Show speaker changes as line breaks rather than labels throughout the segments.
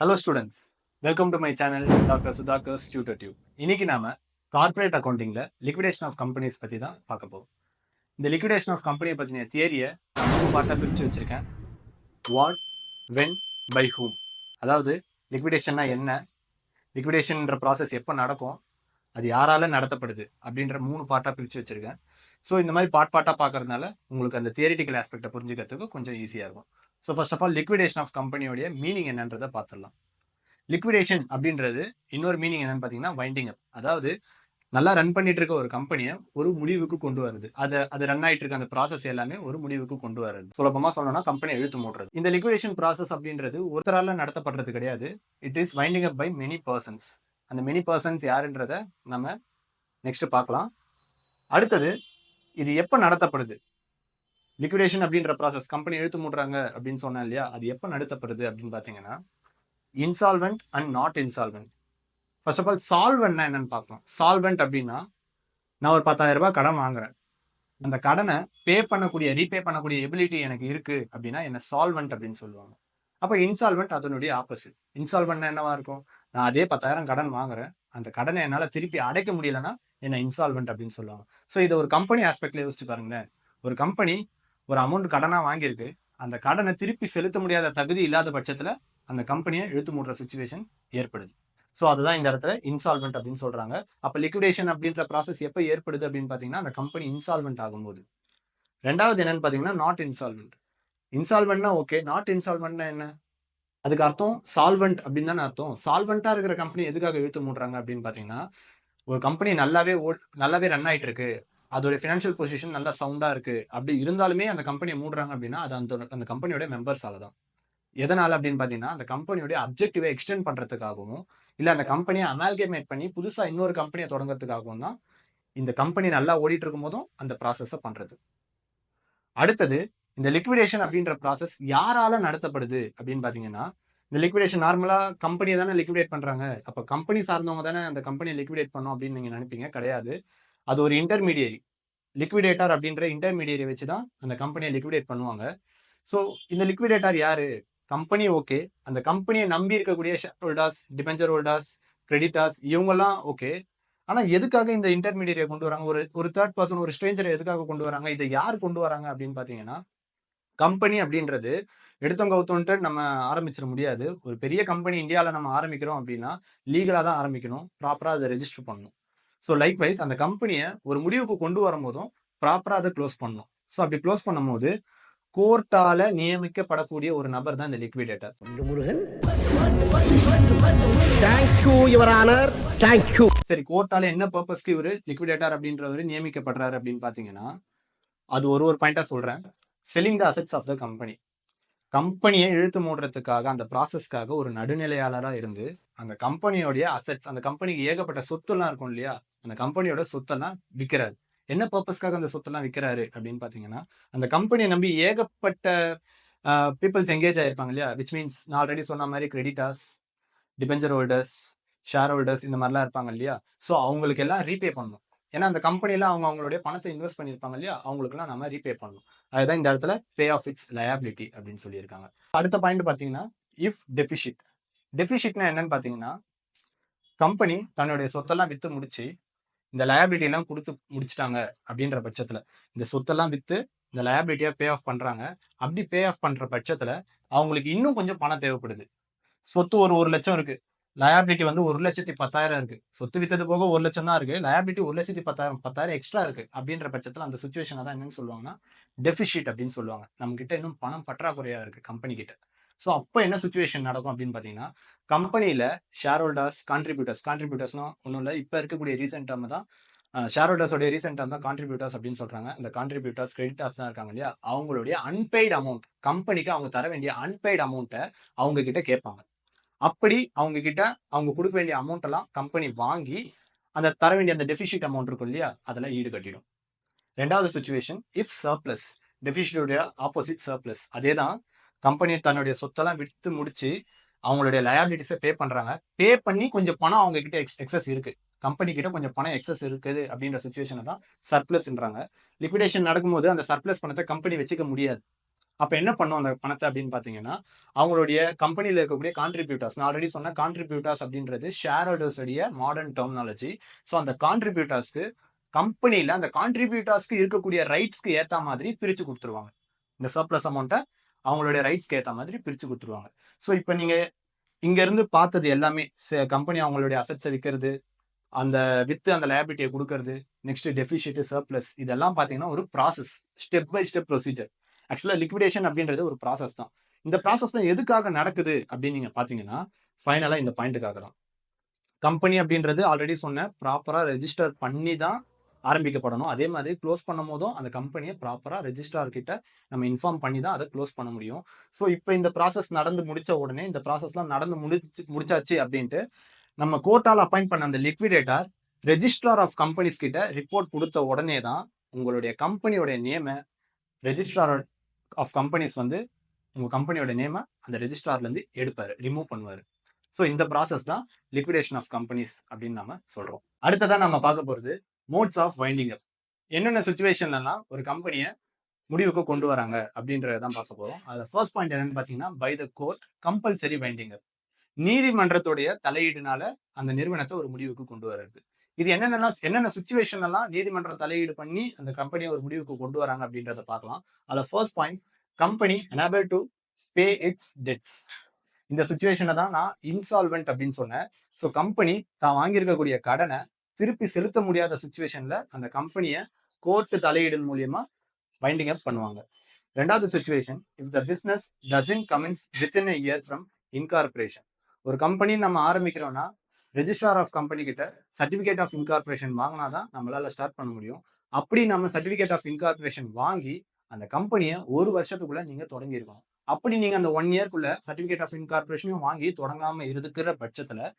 Hello students, welcome to my channel doctor Sudhakar's tutor tube. இன்னைக்கு நாம corporate அக்கௌண்டிங்ல liquidation of companies பத்தி தான் பார்க்க போறோம். இந்த லிக்விடேஷன் ஆஃப் கம்பெனியை பத்தின தியரியை நான் 3 பார்ட்டா பிரிச்சு வச்சிருக்கேன். What, when, by whom. அதாவது லிக்விடேஷன்னா என்ன, லிக்விடேஷன்ன்ற ப்ராசஸ் எப்போ நடக்கும், அது யாரால நடத்தப்படுது அப்படின்ற 3 பார்ட்டா பிரிச்சு வச்சிருக்கேன். ஸோ இந்த மாதிரி பார்ட்டாக பார்க்கறதுனால உங்களுக்கு அந்த தியரிட்டிக்கல் ஆஸ்பெக்டை புரிஞ்சுக்கிறதுக்கு கொஞ்சம் ஈஸியாக இருக்கும். So first of all liquidation of கம்பெனியோடைய மீனிங் என்னன்றதை பார்த்துடலாம். லிக்விடேஷன் அப்படின்றது இன்னொரு மீனிங் என்னன்னு பார்த்தீங்கன்னா வைண்டிங் அப். அதாவது நல்லா ரன் பண்ணிட்டு இருக்க ஒரு கம்பெனியை ஒரு முடிவுக்கு கொண்டு வருது. அது ரன் ஆயிட்டு இருக்க அந்த ப்ராசஸ் எல்லாமே ஒரு முடிவுக்கு கொண்டு வருது. சுலபமா சொல்லணும்னா கம்பெனி இழுத்து மூடுறது. இந்த லிக்விடேஷன் ப்ராசஸ் அப்படின்றது ஒருத்தரால நடத்தப்படுறது கிடையாது. It is winding up by many persons. அந்த மெனி பர்சன்ஸ் யாருன்றத நம்ம நெக்ஸ்ட் பார்க்கலாம். அடுத்தது இது எப்போ நடத்தப்படுது? லிக்விடேஷன் அப்படின்ற ப்ராசஸ் கம்பெனி இழுத்து மூடுறாங்க அப்படின்னு சொன்னேன் இல்லையா, அது எப்போ நடத்தப்படுது அப்படின்னு பார்த்தீங்கன்னா insolvent and not insolvent. First of all சால்வெண்ட்னா என்னன்னு பார்க்கலாம். சால்வெண்ட் அப்படின்னா நான் ஒரு 10,000 ரூபாய் கடன் வாங்குறேன், அந்த கடனை ரீபே பண்ணக்கூடிய எபிலிட்டி எனக்கு இருக்கு அப்படின்னா என்ன சால்வெண்ட் அப்படின்னு சொல்லுவாங்க. அப்போ இன்சால்வெண்ட் அதனுடைய ஆப்போசிட். இன்சால்வெண்ட்னா என்னவா இருக்கும்? நான் அதே 10,000 கடன் வாங்குறேன், அந்த கடனை என்னால் திருப்பி அடைக்க முடியலன்னா என்ன இன்சால்வெண்ட் அப்படின்னு சொல்லுவாங்க. ஸோ இதை ஒரு கம்பெனி ஆஸ்பெக்ட்ல யோசிச்சு பாருங்களேன். ஒரு கம்பெனி ஒரு அமௌண்ட் கடனாக வாங்கியிருக்கு, அந்த கடனை திருப்பி செலுத்த முடியாத தகுதி இல்லாத பட்சத்தில் அந்த கம்பெனியை இழுத்து மூடுற சுச்சுவேஷன் ஏற்படுது. ஸோ அதுதான் இந்த இடத்துல இன்சால்வெண்ட் அப்படின்னு சொல்றாங்க. அப்போ லிக்விடேஷன் அப்படின்ற ப்ராசஸ் எப்போ ஏற்படுது அப்படின்னு பார்த்தீங்கன்னா அந்த கம்பெனி இன்சால்வெண்ட் ஆகும்போது. ரெண்டாவது என்னன்னு பார்த்தீங்கன்னா நாட் இன்சால்வெண்ட். இன்சால்வெண்ட்னா ஓகே, நாட் இன்சால்வெண்ட்னா என்ன? அதுக்கு அர்த்தம் சால்வெண்ட் அப்படின்னு தானே அர்த்தம். சால்வெண்டா இருக்கிற கம்பெனி எதுக்காக இழுத்து மூடுறாங்க அப்படின்னு பார்த்தீங்கன்னா ஒரு கம்பெனி நல்லாவே ரன் ஆயிட்டு இருக்கு, அதோட ஃபினான்ஷியல் பொசிஷன் நல்லா சவுண்டா இருக்கு, அப்படி இருந்தாலுமே அந்த கம்பெனியை மூடுறாங்க அப்படின்னா அது அந்த கம்பெனியோட மெம்பர்ஸால தான். எதனால அப்படின்னு பார்த்தீங்கன்னா அந்த கம்பெனியோட அப்ஜெக்டிவை எக்ஸ்டெண்ட் பண்றதுக்காகவும் இல்லை அந்த கம்பெனியை அமால்கமேட் பண்ணி புதுசாக இன்னொரு கம்பெனியை தொடங்குறதுக்காகவும் தான் இந்த கம்பெனி நல்லா ஓடிட்டு இருக்கும் போதும் அந்த ப்ராசஸை பண்றது. அடுத்தது இந்த லிக்விடேஷன் அப்படின்ற ப்ராசஸ் யாரால நடத்தப்படுது அப்படின்னு பார்த்தீங்கன்னா இந்த லிக்விடேஷன் நார்மலா கம்பெனியை தானே லிக்விடேட் பண்றாங்க. அப்போ கம்பெனி சார்ந்தவங்க தானே அந்த கம்பெனியை லிக்விடேட் பண்ணோம் அப்படின்னு நீங்க நினைப்பீங்க. கிடையாது. அது ஒரு இன்டர்மீடியரி, லிக்விடேட்டர் அப்படின்ற இன்டர்மீடியரி வச்சு தான் அந்த கம்பெனியை லிக்விடேட் பண்ணுவாங்க. ஸோ இந்த லிக்விடேட்டர் யாரு? கம்பெனி ஓகே, அந்த கம்பெனியை நம்பி இருக்கக்கூடிய share holders, debenture holders, creditors இவங்கெல்லாம் ஓகே. ஆனா எதுக்காக இந்த இன்டர்மீடியரை கொண்டு வராங்க? ஒரு தேர்ட் பர்சன், ஒரு ஸ்ட்ரேஞ்சரை எதுக்காக கொண்டு வராங்க? இதை யார் கொண்டு வராங்க அப்படின்னு பாத்தீங்கன்னா கம்பெனி அப்படின்றது எடுத்தவங்க கவுத்தோன்ட்டு நம்ம ஆரம்பிச்சிட முடியாது. ஒரு பெரிய கம்பெனி இந்தியாவில் நம்ம ஆரம்பிக்கிறோம் அப்படின்னா லீகலாக தான் ஆரம்பிக்கணும், ப்ராப்பராக அதை ரெஜிஸ்டர் பண்ணணும். ஸோ லைக் வைஸ் அந்த கம்பெனியை ஒரு முடிவுக்கு கொண்டு வரும்போதும் ப்ராப்பராக அதை க்ளோஸ் பண்ணணும். ஸோ அப்படி க்ளோஸ் பண்ணும்போது கோர்ட்டால நியமிக்கப்படக்கூடிய ஒரு நபர் தான் இந்த லிக்விடேட்டர். சரி, கோர்ட்டால என்ன பர்பஸ்க்கு இவரு லிக்விடேட்டர் அப்படின்றவரு நியமிக்கப்படுறாரு அப்படின்னு பாத்தீங்கன்னா அது ஒரு பாயிண்டா சொல்றேன். Selling the assets of the company. கம்பெனியை இழுத்து மூடுறதுக்காக அந்த ப்ராசஸ்க்காக ஒரு நடுநிலையாளராக இருந்து அந்த கம்பெனியோடைய அசெட்ஸ், அந்த கம்பெனிக்கு ஏகப்பட்ட சொத்துலாம் இருக்கும் இல்லையா, அந்த கம்பெனியோட சொத்தெல்லாம் விற்கிறாரு. என்ன பர்பஸ்க்காக அந்த சொத்தெல்லாம் விற்கிறாரு அப்படின்னு பார்த்தீங்கன்னா அந்த கம்பெனியை நம்பி ஏகப்பட்ட பீப்புள்ஸ் எங்கேஜ் ஆயிருப்பாங்க இல்லையா, விச் மீன்ஸ் நான் ஆல்ரெடி சொன்ன மாதிரி creditors, debenture holders, share holders இந்த மாதிரிலாம் இருப்பாங்க இல்லையா. ஸோ அவங்களுக்கு எல்லாம் ரீபே பண்ணணும். ஏன்னா அந்த கம்பெனில அவங்களுடைய பணத்தை இன்வெஸ்ட் பண்ணியிருப்பாங்க இல்லையா, அவங்களுக்குலாம் நம்ம ரீபே பண்ணணும். அதுதான் இந்த இடத்துல பே ஆஃப் இட்ஸ் லயபிலிட்டி அப்படின்னு சொல்லியிருக்காங்க. அடுத்த பாயிண்ட் பார்த்தீங்கன்னா இஃப் டெபிசிட். டெபிசிட்னா என்னன்னு பார்த்தீங்கன்னா கம்பெனி தன்னுடைய சொத்தெல்லாம் வித்து முடிச்சு இந்த லயபிலிட்டி எல்லாம் கொடுத்து முடிச்சிட்டாங்க அப்படின்ற பட்சத்துல இந்த சொத்தெல்லாம் வித்து இந்த லயபிலிட்டியா பே ஆஃப் பண்றாங்க. அப்படி பே ஆஃப் பண்ற பட்சத்துல அவங்களுக்கு இன்னும் கொஞ்சம் பணம் தேவைப்படுது. சொத்து ஒரு லட்சம் இருக்கு, லயபிலிட்டி வந்து 1,10,000 இருக்கு. சொத்து வித்தது போக 1 லட்சம் தான் இருக்கு, லயபிலிட்டி 1,10,000 எக்ஸ்ட்ரா இருக்கு. அப்படின்ற பட்சத்துல அந்த சுச்சுவேஷன் தான் என்னன்னு சொல்லுவாங்கன்னா டெபிசிட் அப்படின்னு சொல்லுவாங்க. நம்ம கிட்ட இன்னும் பணம் பற்றாக்குறையா இருக்கு கம்பெனி கிட்ட. ஸோ அப்போ என்ன சுச்சுவேஷன் நடக்கும் அப்படின்னு பார்த்தீங்கன்னா கம்பெனியில ஷேர் ஹோல்டர்ஸ், கான்ட்ரிபியூட்டர்ஸ்னா ஒன்றும் இல்லை, இப்போ இருக்கக்கூடிய ரீசெண்ட் டேர்ம் தான் ஷேர் ஹோல்டர்ஸோடைய ரீசெண்ட் டேர்ம் தான் கான்ட்ரிபியூட்டர்ஸ் அப்படின்னு சொல்றாங்க. அந்த கான்ட்ரிபியூட்டர்ஸ், கிரெடிட்டர்ஸ் தான் இருக்காங்க இல்லையா, அவங்களுடைய அன்பெய்டு அமௌண்ட், கம்பெனிக்கு அவங்க தர வேண்டிய அன்பெய்டு அமௌண்ட்டை அவங்க கிட்ட கேட்பாங்க. அப்படி அவங்க கிட்ட அவங்க கொடுக்க வேண்டிய அமௌண்ட் எல்லாம் கம்பெனி வாங்கி அந்த தர வேண்டிய அந்த டெபிசிட் அமௌண்ட் இருக்கும் இல்லையா, அதெல்லாம் ஈடு கட்டிடும். ரெண்டாவது சுச்சுவேஷன் இஃப் சர்ப்ளஸ். டெபிசிட்டோடைய ஆப்போசிட் சர்ப்ளஸ். அதே தான், கம்பெனி தன்னுடைய சொத்தெல்லாம் விற்று முடிச்சு அவங்களுடைய லயபிலிட்டிஸை பே பண்றாங்க. பே பண்ணி கொஞ்சம் பணம் அவங்க கிட்ட எக்ஸஸ் இருக்கு, கம்பெனி கிட்ட கொஞ்சம் பணம் எக்ஸஸ் இருக்குது அப்படின்ற சுச்சுவேஷனை தான் சர்ப்ளஸ்ன்றாங்க. லிக்விடேஷன் நடக்கும்போது அந்த சர்ப்ளஸ் பணத்தை கம்பெனி வச்சுக்க முடியாது. அப்ப என்ன பண்ணும் அந்த பணத்தை அப்படின்னு பாத்தீங்கன்னா, அவங்களுடைய கம்பெனில இருக்கக்கூடிய கான்ட்ரிபியூட்டர்ஸ், நான் ஆல்ரெடி சொன்ன கான்ட்ரிபியூட்டர்ஸ் அப்படின்றது ஷேர் ஹோல்டர்ஸ் உடைய மாடர்ன் டெர்மினாலஜி. ஸோ அந்த கான்ட்ரிபியூட்டர்ஸ்க்கு கம்பெனில அந்த கான்ட்ரிபியூட்டர்ஸ்க்கு இருக்கக்கூடிய ரைட்ஸ்க்கு ஏத்த மாதிரி பிரிச்சு கொடுத்துருவாங்க. இந்த சர்ப்ளஸ் அமௌண்ட்டை அவங்களுடைய ரைட்ஸ்க்கு ஏத்த மாதிரி பிரிச்சு கொடுத்துருவாங்க. ஸோ இப்ப நீங்க இங்க இருந்து பார்த்தது எல்லாமே கம்பெனி அவங்களுடைய அசெட்ஸை விற்கிறது, அந்த வித்து அந்த லைபிலிட்டியை கொடுக்கறது, நெக்ஸ்ட் டெபிசிட், சர்ப்ளஸ், இதெல்லாம் பாத்தீங்கன்னா ஒரு process, step by step procedure. ஆக்சுவலா லிக்விடேஷன் அப்படின்றது ஒரு ப்ராசஸ் தான். இந்த ப்ராசஸ் தான் எதுக்காக நடக்குது அப்படின்னு நீங்க பாத்தீங்கன்னா, ஃபைனலா இந்த பாயிண்ட்டுக்காக தான். கம்பெனி அப்படின்றது ஆல்ரெடி சொன்ன ப்ராப்பரா ரெஜிஸ்டர் பண்ணி தான் ஆரம்பிக்கப்படணும். அதே மாதிரி க்ளோஸ் பண்ணும் போதும் அந்த கம்பெனியை ப்ராப்பரா ரெஜிஸ்ட்ரார் கிட்ட நம்ம இன்ஃபார்ம் பண்ணி தான் அதை க்ளோஸ் பண்ண முடியும். ஸோ இப்போ இந்த ப்ராசஸ் நடந்து முடிச்ச உடனே, இந்த ப்ராசஸ்லாம் நடந்து முடிச்சாச்சு அப்படின்ட்டு நம்ம கோர்ட்டால் அப்பாயிண்ட் பண்ண அந்த லிக்விடேட்டர் ரெஜிஸ்ட்ரார் ஆஃப் கம்பெனிஸ் கிட்ட ரிப்போர்ட் கொடுத்த உடனே தான் உங்களுடைய கம்பெனியோட நேமை ரெஜிஸ்ட்ரார் ஆஃப் கம்பெனிஸ் வந்து உங்க கம்பெனியோட நேமை அந்த ரெஜிஸ்ட்ரார்ல இருந்து எடுப்பாரு, ரிமூவ் பண்ணுவாரு. ஸோ இந்த ப்ராசஸ் தான் லிக்விடேஷன் ஆஃப் கம்பெனிஸ் அப்படின்னு நம்ம சொல்றோம். அடுத்ததான் நம்ம பார்க்க போறது மோட்ஸ் ஆஃப் வைண்டிங் அப். என்னென்ன சுச்சுவேஷன்லாம் ஒரு கம்பெனியை முடிவுக்கு கொண்டு வராங்க அப்படின்றதான் பார்க்க போறோம். அதுல ஃபர்ஸ்ட் பாயிண்ட் என்னன்னு பாத்தீங்கன்னா, by the court compulsory winding up. நீதிமன்றத்துடைய தலையீடுனால அந்த நிறுவனத்தை ஒரு முடிவுக்கு கொண்டு வர்றது. இது என்னென்ன சுச்சுவேஷன் எல்லாம் நீதிமன்றம் தலையீடு பண்ணி அந்த கம்பெனியை ஒரு முடிவுக்கு கொண்டு வராங்க அப்படின்றத பார்க்கலாம். அதுல first point, company unable to pay it's debts. இந்த சுச்சுவேஷனை தான் நான் இன்சால்வெண்ட் அப்படின்னு சொன்னேன். ஸோ கம்பெனி தான் வாங்கியிருக்கக்கூடிய கடனை திருப்பி செலுத்த முடியாத சுச்சுவேஷன்ல அந்த கம்பெனியை கோர்ட்டு தலையீடு மூலியமா வைண்டிங் அப் பண்ணுவாங்க. ரெண்டாவது situation, if the business doesn't Cummins within a year from incorporation. ஒரு கம்பெனி நம்ம ஆரம்பிக்கிறோம்னா ரெஜிஸ்ட்ரார் ஆஃப் கம்பெனி கிட்ட சர்டிபிகேட் ஆஃப் இன்கார்பரேஷன் வாங்கினாதான் நம்மளால ஸ்டார்ட் பண்ண முடியும். அப்படி நம்ம சர்டிபிகேட் ஆஃப் இன்கார்பரேஷன் வாங்கி அந்த கம்பெனியை ஒரு வருஷத்துக்குள்ள நீங்க தொடங்கி இருக்கணும். அப்படி நீங்க அந்த 1 இயர்க்குள்ள சர்டிபிகேட் ஆஃப் இன்கார்பரேஷனையும் வாங்கி தொடங்காம இருக்கிற பட்சத்துல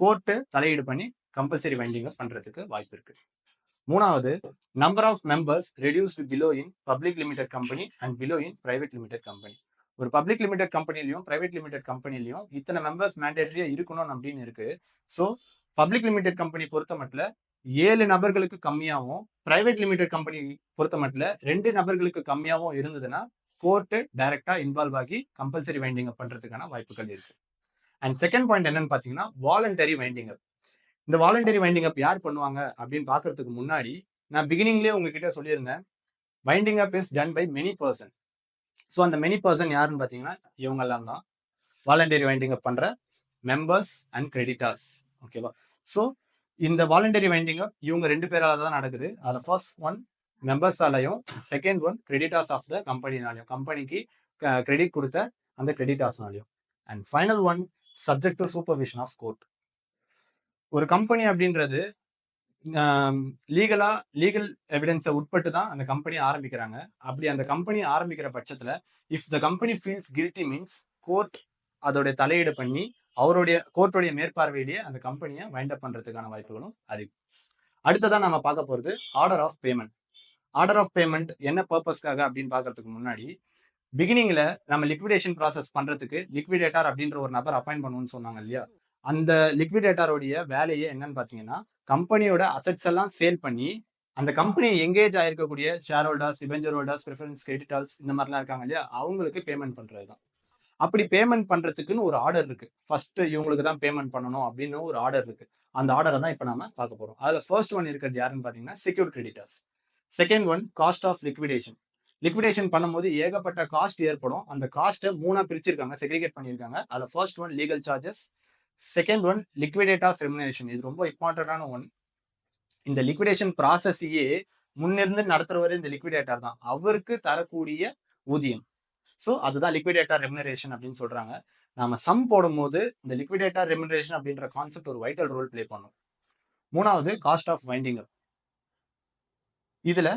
கோர்ட்டு தலையீடு பண்ணி கம்பல்சரி வைண்டிங் பண்றதுக்கு வாய்ப்பு இருக்கு. மூணாவது, number of members reduced below in public limited company and below in private limited company. ஒரு பப்ளிக் லிமிடெட் கம்பெனிலையும் பிரைவேட் லிமிடெட் கம்பெனிலையும் இத்தனை மெம்பர்ஸ் மேண்டேட்டரியா இருக்கணும் அப்படின்னு இருக்கு. ஸோ பப்ளிக் லிமிடெட் கம்பெனி பொறுத்த மட்டும் 7 நபர்களுக்கு கம்மியாகவும், பிரைவேட் லிமிடெட் கம்பெனி பொறுத்த மட்டும் 2 நபர்களுக்கு கம்மியாகவும் இருந்ததுன்னா கோர்ட்டு டைரக்டா இன்வால்வ் ஆகி கம்பல்சரி வைண்டிங் அப் பண்றதுக்கான வாய்ப்புகள் இருக்கு. அண்ட் செகண்ட் பாயிண்ட் என்னன்னு பாத்தீங்கன்னா, வாலண்டரி வைண்டிங் அப். இந்த வாலண்டரி வைண்டிங் அப் யார் பண்ணுவாங்க அப்படின்னு பாக்குறதுக்கு முன்னாடி நான் பிகினிங்லேயே உங்ககிட்ட சொல்லியிருந்தேன், winding up is done by many person. So அந்த மெனி பர்சன் யாருன்னு பார்த்தீங்கன்னா இவங்க எல்லாம் தான் வாலண்டரி வைண்டிங் அப் பண்ற மெம்பர்ஸ் அண்ட் கிரெடிட்டார்ஸ். ஓகேவா? ஸோ இந்த வாலண்டரி வைண்டிங் அப் இவங்க 2 பேரால தான் நடக்குது. அதில் ஃபர்ஸ்ட் ஒன் மெம்பர்ஸாலையும், second one creditors of the கம்பெனினாலையும், கம்பெனிக்கு கிரெடிட் கொடுத்த அந்த கிரெடிட்டார்ஸ்னாலையும். And final one, subject to supervision of court. ஒரு கம்பெனி அப்படின்றது லீகல் எவிடன்ஸை உட்பட்டு தான் அந்த கம்பெனி ஆரம்பிக்கிறாங்க. அப்படி அந்த கம்பெனி ஆரம்பிக்கிற பட்சத்துல if the company feels guilty means court அதோடைய தலையீடு பண்ணி கோர்ட்டுடைய மேற்பார்வையிலேயே அந்த கம்பெனியை வைண்ட் அப் பண்றதுக்கான வாய்ப்புகளும் அதிகம். அடுத்ததான் நம்ம பார்க்க போறது order of payment. Order of payment என்ன பர்பஸ்க்காக அப்படின்னு பார்க்கறதுக்கு முன்னாடி, பிகினிங்ல நம்ம லிக்விடேஷன் ப்ராசஸ் பண்றதுக்கு லிக்விடேட்டர் அப்படின்ற ஒரு நபர் அப்பாயிண்ட் பண்ணுவோம்னு சொன்னாங்க இல்லையா? அந்த லிக்விடேட்டருடைய வேலையே என்னன்னு பாத்தீங்கன்னா, கம்பெனியோட அசெட்ஸ் எல்லாம் சேல் பண்ணி அந்த கம்பெனி எங்கேஜ் ஆயிருக்கக்கூடிய share holders, debenture holders, preference creditors இந்த மாதிரிலாம் இருக்காங்க இல்லையா, அவங்களுக்கு பேமெண்ட் பண்றதுதான். அப்படி பேமெண்ட் பண்றதுக்குன்னு ஒரு ஆர்டர் இருக்கு. ஃபர்ஸ்ட் இவங்களுக்கு தான் பேமெண்ட் பண்ணணும் அப்படின்னு ஒரு ஆர்டர் இருக்கு. அந்த ஆர்டரை தான் இப்ப நாம பார்க்க போறோம். அதுல ஃபர்ஸ்ட் ஒன் இருக்கிறது யாருன்னு பாத்தீங்கன்னா secured creditors. Second one cost of liquidation. Liquidation பண்ணும்போது ஏகப்பட்ட காஸ்ட் ஏற்படும். அந்த காஸ்ட்டை 3ஆ பிரிச்சிருக்காங்க, செக்ரிகேட் பண்ணியிருக்காங்க. அதுல first one legal charges, second one liquidators remuneration. இது ரொம்ப இம்பார்ட்டன்டான ஒன். இந்த லிக்விடேஷன் ப்ராசஸையே முன்னிருந்து நடத்துறவரு இந்த லிக்விடேட்டர் தான், அவருக்கு தரக்கூடிய ஊதியம். ஸோ அதுதான் லிக்விடேட்டர் ரெமுனரேஷன் அப்படின்னு சொல்றாங்க. நாம சம் போடும்போது இந்த லிக்விடேட்டர் ரெமுனரேஷன் அப்படின்ற கான்செப்ட் ஒரு வைட்டல் ரோல் பிளே பண்ணும். மூணாவது காஸ்ட் ஆஃப் வைண்டிங் அப். இதுல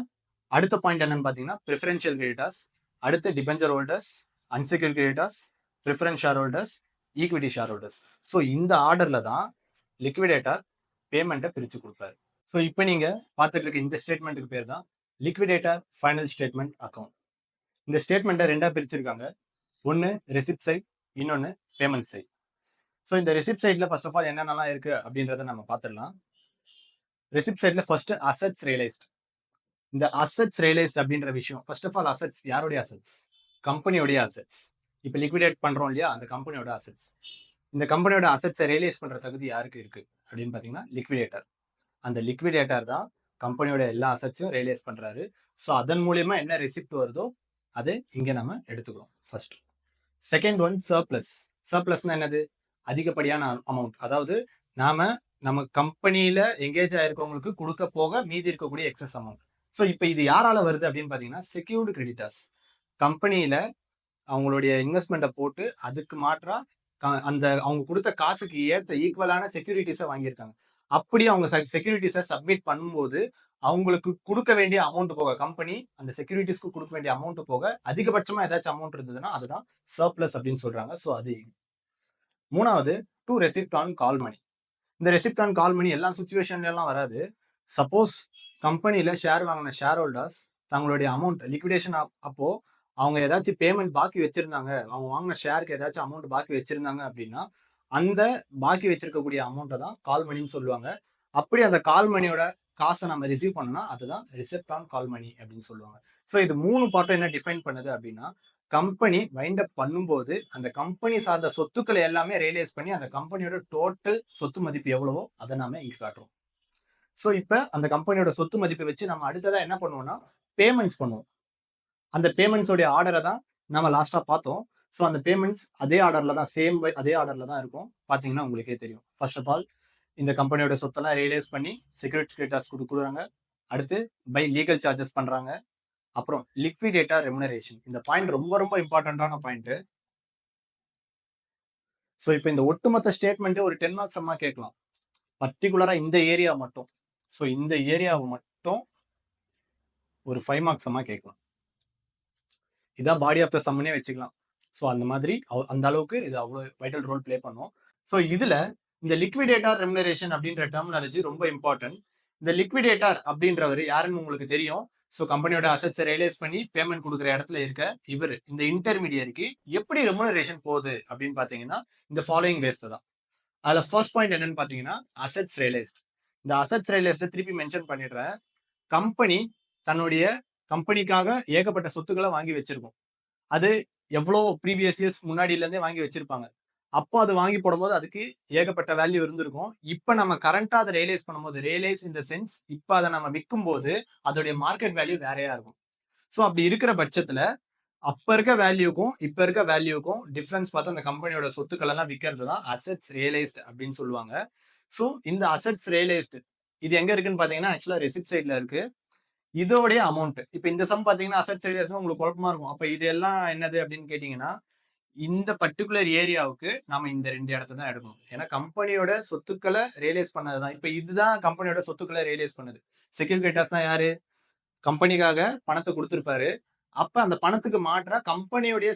அடுத்த பாயிண்ட் என்னன்னு பாத்தீங்கன்னா ப்ரிஃபரன்ஷியல் கிரெடிட்டார்ஸ், அடுத்து debenture holders, unsecured creditors, preference share holders, equity share holders. So இந்த ஆர்டர்ல தான் லிக்விடேட்டர் பேமெண்ட்டை பிரிச்சு கொடுப்பாரு. ஸோ இப்போ நீங்க பார்த்துட்டு இருக்க இந்த ஸ்டேட்மெண்ட்டுக்கு பேர் தான் லிக்விடேட்டர் ஃபைனல் ஸ்டேட்மெண்ட் அக்கௌண்ட். இந்த ஸ்டேட்மெண்ட்டை 2ஆ பிரிச்சிருக்காங்க. ஒன்று ரெசிப்ட் சைட், இன்னொன்று பேமெண்ட் சைட். ஸோ இந்த ரெசிப்ட் சைட்ல ஃபர்ஸ்ட் ஆஃப் ஆல் என்னென்னலாம் இருக்கு அப்படின்றத நம்ம பார்த்துடலாம். ரெசிப்ட் சைட்ல ஃபர்ஸ்ட் அசெட்ஸ் ரியலைஸ்ட். இந்த அசெட்ஸ் ரியலைஸ்ட் அப்படின்ற விஷயம், ஃபர்ஸ்ட் ஆஃப் ஆல் அசெட்ஸ் யாருடைய அசெட்ஸ்? கம்பெனியோடைய அசெட்ஸ். இப்போ லிக்விடேட் பண்றோம் இல்லையா, அந்த கம்பெனியோட அசெட்ஸ். இந்த கம்பெனியோட அசெட்ஸை ரியலைஸ் பண்ற தகுதி யாருக்கு இருக்கு அப்படின்னு பாத்தீங்கன்னா லிக்விடேட்டர். அந்த லிக்விடேட்டர் தான் கம்பெனியோட எல்லா அசெட்ஸையும் ரியலைஸ் பண்றாரு. ஸோ அதன் மூலியமா என்ன ரெசிப்ட் வருதோ அதை இங்க நம்ம எடுத்துக்கிறோம் ஃபர்ஸ்ட். Second one surplus. சர்ப்ளஸ்னா என்னது? அதிகப்படியான அமௌண்ட். அதாவது நம்ம கம்பெனியில எங்கேஜ் ஆயிருக்கவங்களுக்கு கொடுக்க போக மீதி இருக்கக்கூடிய எக்ஸஸ் அமௌண்ட். ஸோ இப்போ இது யாரால வருது அப்படின்னு பாத்தீங்கன்னா செக்யூர்டு கிரெடிட்டர்ஸ். கம்பெனியில அவங்களுடைய இன்வெஸ்ட்மெண்ட்டை போட்டு அதுக்கு மாற்றா அந்த அவங்க கொடுத்த காசுக்கு ஏற்ற ஈக்குவலான செக்யூரிட்டிஸை வாங்கியிருக்காங்க. அப்படி அவங்க செக்யூரிட்டிஸை சப்மிட் பண்ணும்போது அவங்களுக்கு கொடுக்க வேண்டிய அமௌண்ட் போக, கம்பெனி அந்த செக்யூரிட்டிஸ்க்கு கொடுக்க வேண்டிய அமௌண்ட் போக அதிகபட்சமா ஏதாச்சும் அமௌண்ட் இருந்ததுன்னா அதுதான் சர்ப்ளஸ் அப்படின்னு சொல்றாங்க. ஸோ அது. மூணாவது, டு ரெசிப்ட் ஆன் கால் மணி. இந்த ரெசிப்ட் ஆன் கால் மணி எல்லா சுச்சுவேஷன்லாம் வராது. சப்போஸ் கம்பெனியில ஷேர் வாங்கின ஷேர் ஹோல்டர்ஸ் தங்களுடைய அமௌண்ட் லிக்விடேஷன் அப்போ அவங்க ஏதாச்சும் பேமெண்ட் பாக்கி வச்சிருந்தாங்க, அவங்க வாங்கின ஷேருக்கு ஏதாச்சும் அமௌண்ட் பாக்கி வச்சிருந்தாங்க அப்படின்னா அந்த பாக்கி வச்சிருக்கக்கூடிய அமௌண்ட்டை தான் கால் மணின்னு சொல்லுவாங்க. அப்படி அந்த கால் மணியோட காசை நம்ம ரிசீவ் பண்ணோம்னா அதுதான் ரிசிப்ட் ஆன் கால் மணி அப்படின்னு சொல்லுவாங்க. ஸோ இது 3 பார்ட்டும் என்ன டிஃபைன் பண்ணுது அப்படின்னா, கம்பெனி வைண்ட் அப் பண்ணும்போது அந்த கம்பெனி சார்ந்த சொத்துக்களை எல்லாமே ரியலைஸ் பண்ணி அந்த கம்பெனியோட டோட்டல் சொத்து மதிப்பு எவ்வளவோ அதை நாம இங்க காட்டுறோம். ஸோ இப்போ அந்த கம்பெனியோட சொத்து மதிப்பை வச்சு நம்ம அடுத்ததா என்ன பண்ணுவோம்னா பேமெண்ட்ஸ் பண்ணுவோம். அந்த பேமெண்ட்ஸோடைய ஆர்டரை தான் நம்ம லாஸ்டா பார்த்தோம். ஸோ அந்த பேமெண்ட்ஸ் அதே ஆர்டர்ல தான், அதே ஆர்டர்ல தான் இருக்கும். பார்த்தீங்கன்னா உங்களுக்கே தெரியும். ஃபர்ஸ்ட் ஆஃப் ஆல் இந்த கம்பெனியோட சொத்தெல்லாம் ரியலைஸ் பண்ணி செக்யூரிட்டி கிரெடிட்டர்ஸ் கொடுக்குறாங்க. அடுத்து பை லீகல் சார்ஜஸ் பண்றாங்க. அப்புறம் லிக்விடேட்டர் ரெமுனரேஷன். இந்த பாயிண்ட் ரொம்ப ரொம்ப இம்பார்ட்டன்டான பாயிண்ட். ஸோ இப்போ இந்த ஒட்டுமொத்த ஸ்டேட்மெண்ட் ஒரு 10 மார்க்ஸ் அம்மா கேட்கலாம். பர்டிகுலரா இந்த ஏரியா மட்டும். ஸோ இந்த ஏரியாவை மட்டும் ஒரு 5 மார்க்ஸ் அம்மா கேட்கலாம். இதான் பாடி ஆஃப் த சம்னே வச்சுக்கலாம். ஸோ அந்த மாதிரி அந்த அளவுக்கு இது அவ்வளோ வைட்டல் ரோல் பிளே பண்ணும். ஸோ இதுல இந்த லிக்விடேட்டர் ரெமுனரேஷன் அப்படின்ற டெர்மினாலஜி ரொம்ப இம்பார்ட்டன்ட். இந்த லிக்விடேட்டர் அப்படின்றவர் யாருன்னு உங்களுக்கு தெரியும். ஸோ கம்பெனியோட அசெட்ஸை ரியலைஸ் பண்ணி பேமெண்ட் கொடுக்குற இடத்துல இருக்க இவர் இந்த இன்டர்மீடியருக்கு எப்படி ரெமுனரேஷன் போகுது அப்படின்னு பாத்தீங்கன்னா இந்த ஃபாலோயிங் வேஸ்ல தான். அதுல ஃபர்ஸ்ட் பாயிண்ட் என்னன்னு பாத்தீங்கன்னா அசெட்ஸ் ரியலைஸ்ட். இந்த அசெட்ஸ் ரியலைஸ்ட திருப்பி மென்ஷன் பண்ணிடுறேன். கம்பெனி தன்னுடைய கம்பெனிக்காக ஏகப்பட்ட சொத்துக்களை வாங்கி வச்சிருக்கும். அது எவ்வளோ ப்ரீவியஸ் இயர்ஸ் முன்னாடியில இருந்தே வாங்கி வச்சிருப்பாங்க. அப்போ அது வாங்கி போடும்போது அதுக்கு ஏகப்பட்ட வேல்யூ இருந்திருக்கும். இப்போ நம்ம கரண்டா அதை ரியலைஸ் பண்ணும்போது, ரியலைஸ் இந்த சென்ஸ் இப்போ அதை நம்ம விற்கும் போது அதோடைய மார்க்கெட் வேல்யூ வேறையா இருக்கும். ஸோ அப்படி இருக்கிற பட்சத்துல அப்ப இருக்க வேல்யூக்கும் இப்ப இருக்க வேல்யூக்கும் டிஃபரன்ஸ் பார்த்து அந்த கம்பெனியோட சொத்துக்கள் எல்லாம் விற்கிறது தான் அசெட்ஸ் ரியலைஸ்டு அப்படின்னு சொல்லுவாங்க. ஸோ இந்த அசெட்ஸ் ரியலைஸ்டு இது எங்க இருக்குன்னு பாத்தீங்கன்னா ஆக்சுவலா ரெசிப்ட் சைட்ல இருக்கு. இதோடைய அமௌண்ட் இப்ப இந்த சம் பாத்தீங்கன்னா அசெட் ரியலைஸ்னா உங்களுக்கு குழப்பமா இருக்கும். அப்ப இது எல்லாம் என்னது அப்படின்னு கேட்டீங்கன்னா இந்த பர்டிகுலர் ஏரியாவுக்கு நாம இந்த 2 இடத்த தான் எடுக்கணும். ஏன்னா கம்பெனியோட சொத்துக்களை ரியலைஸ் பண்ணதுதான். இப்ப இதுதான் கம்பெனியோட சொத்துக்களை ரியலைஸ் பண்ணுது. செக்யூர் கிரெடிட்டர்ஸ்னா யாரு? கம்பெனிக்காக பணத்தை கொடுத்திருப்பாரு. அப்ப அந்த பணத்துக்கு மாற்றா கம்பெனியோடைய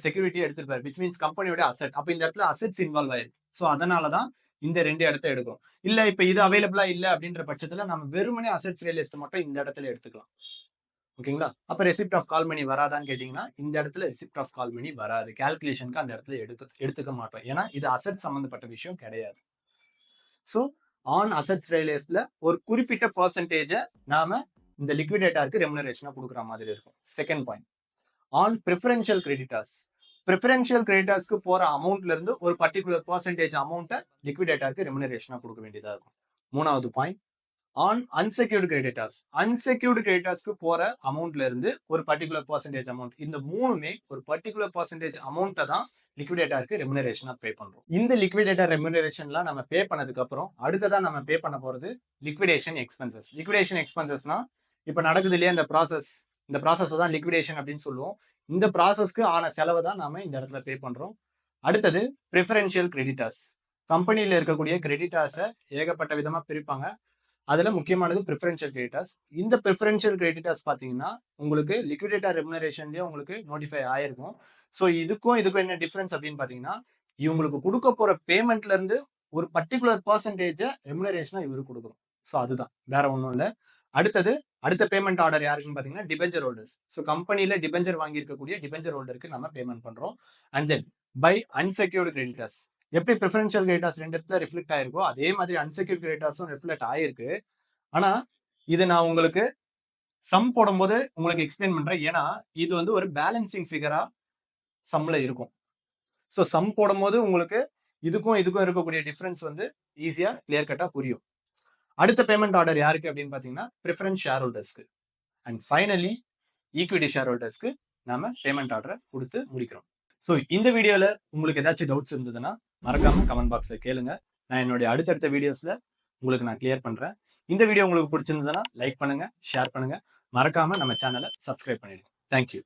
செக்யூரிட்டி எடுத்திருப்பாரு. விச் மீன்ஸ் கம்பெனியோட அசெட். அப்ப இந்த இடத்துல அசெட்ஸ் இன்வால்வ் ஆயிருக்கு. ஸோ அதனாலதான் இந்த 2 இடத்த எடுக்கும். இல்ல இப்ப இது அவைலபிளா இல்ல அப்படின்ற பட்சத்துல நம்ம வெறுமனே அசெட்ஸ் ரியலைஸ்ட் மட்டும் இந்த இடத்துல எடுத்துக்கலாம். ஓகேங்களா? அப்ப ரெசிப்ட் ஆஃப் கால் மணி வராதான்னு கேட்டீங்கன்னா இந்த இடத்துல ரெசிப்ட் ஆஃப் கால் மணி வராது. கால்குலேஷனுக்கு அந்த இடத்துல எடுத்துக்க மாட்டோம். ஏன்னா இது அசெட் சம்பந்தப்பட்ட விஷயம் கிடையாது. ஸோ ஆன் அசெட்ஸ் ரியலைஸ்ட்ல ஒரு குறிப்பிட்ட பர்சன்டேஜ நாம இந்த லிக்விடேட்டருக்கு ரெமுனரேஷனா கொடுக்குற மாதிரி இருக்கும். Second point, on preferential creditors. Preferential கிரெடிட்டர்ஸ்க்கு போற அமௌண்ட்ல இருந்து ஒரு பர்டிகுலர் பர்சன்டேஜ் அமௌண்ட்டை லிக்விடேட்டருக்கு ரெமுனரேஷனா கொடுக்க வேண்டியதா இருக்கும். மூணாவது point, on unsecured creditors. Unsecured கிரெடிட்டர்ஸ்க்கு போற அமௌண்ட்ல இருந்து ஒரு பர்டிகுலர் பர்சன்டேஜ் அமௌண்ட், இந்த மூணுமே ஒரு பர்டிகுலர் பர்சன்டேஜ் அமௌண்ட்டை தான் லிக்விடேட்டருக்கு ரெமுனரேஷனா பே பண்றோம். இந்த லிக்விடேட்டர் ரெமுனரேஷன்லாம் நம்ம பே பண்ணதுக்கு அப்புறம் அடுத்ததான் நம்ம பே பண்ண போறது லிக்விடேஷன் எக்ஸ்பென்சஸ். லிக்விடேஷன் எக்ஸ்பென்சஸ்னா இப்ப நடக்குது இல்லையா இந்த ப்ராசஸ், இந்த ப்ராசஸ் தான் லிக்விடேஷன் அப்படின்னு சொல்லுவோம். இந்த ப்ராசஸ்க்கு ஆன செலவை தான் நாம இந்த இடத்துல பே பண்றோம். அடுத்தது ப்ரிஃபரன்ஷியல் கிரெடிட்டர்ஸ். கம்பெனியில இருக்கக்கூடிய கிரெடிட்டர்ஸை ஏகப்பட்ட விதமா பிரிப்பாங்க. அதுல முக்கியமானது ப்ரிஃபரன்ஷியல் கிரெடிட்டர்ஸ். இந்த ப்ரிஃபரன்ஷியல் கிரெடிட்டர்ஸ் பாத்தீங்கன்னா உங்களுக்கு லிக்விடேட்டர் ரெமுனரேஷன்லயே உங்களுக்கு நோட்டிஃபை ஆயிருக்கும். ஸோ இதுக்கும் என்ன டிஃபரன்ஸ் அப்படின்னு பாத்தீங்கன்னா இவங்களுக்கு கொடுக்க போற பேமெண்ட்ல இருந்து ஒரு பர்டிகுலர் பர்சன்டேஜ ரெமுனரேஷனா இவருக்கு கொடுக்குறோம். ஸோ அதுதான், வேற ஒன்றும் இல்லை. அடுத்த பேமெண்ட் ஆர்டர் யாருக்குன்னு பாத்தீங்கன்னா டிபெஞ்சர் ஹோல்டர்ஸ். ஸோ கம்பெனில டிபெஞ்சர் வாங்கி இருக்கக்கூடிய டிபெஞ்சர் ஹோல்டருக்கு நம்ம பேமெண்ட் பண்றோம். And then by unsecured creditors. எப்படி ப்ரிஃபரன்ஷியல் கிரெடிட்டர்ஸ் 2 இடத்துல ரிஃப்ளெக்ட் ஆயிருக்கோ அதே மாதிரி அன்செக்யூர்ட் கிரெடிட்டர்ஸும் ரிஃப்ளெக்ட் ஆயிருக்கு. ஆனா இது நான் உங்களுக்கு சம் போடும்போது உங்களுக்கு எக்ஸ்பிளைன் பண்றேன். ஏன்னா இது வந்து ஒரு பேலன்சிங் ஃபிகரா சம்ல இருக்கும். ஸோ சம் போடும்போது உங்களுக்கு இதுக்கும் இருக்கக்கூடிய டிஃபரன்ஸ் வந்து ஈஸியா கிளியர் கட்டா புரியும். அடுத்த பேமெண்ட் ஆர்டர் யாருக்கு அப்படின்னு பாத்தீங்கன்னா ப்ரிஃபரன்ஸ் ஷேர் ஹோல்டர்ஸ்க்கு. அண்ட் ஃபைனலி ஈக்விட்டி ஷேர் ஹோல்டர்ஸ்க்கு நாம பேமெண்ட் ஆர்டரை கொடுத்து முடிக்கிறோம். ஸோ இந்த வீடியோல உங்களுக்கு ஏதாச்சும் டவுட்ஸ் இருந்ததுன்னா மறக்காம கமெண்ட் பாக்ஸ்ல கேளுங்க. நான் என்னுடைய அடுத்தடுத்த வீடியோஸ்ல உங்களுக்கு நான் கிளியர் பண்றேன். இந்த வீடியோ உங்களுக்கு பிடிச்சிருந்ததுன்னா லைக் பண்ணுங்க, ஷேர் பண்ணுங்க, மறக்காம நம்ம சேனலை சப்ஸ்கிரைப் பண்ணிடுங்க. தேங்க்யூ.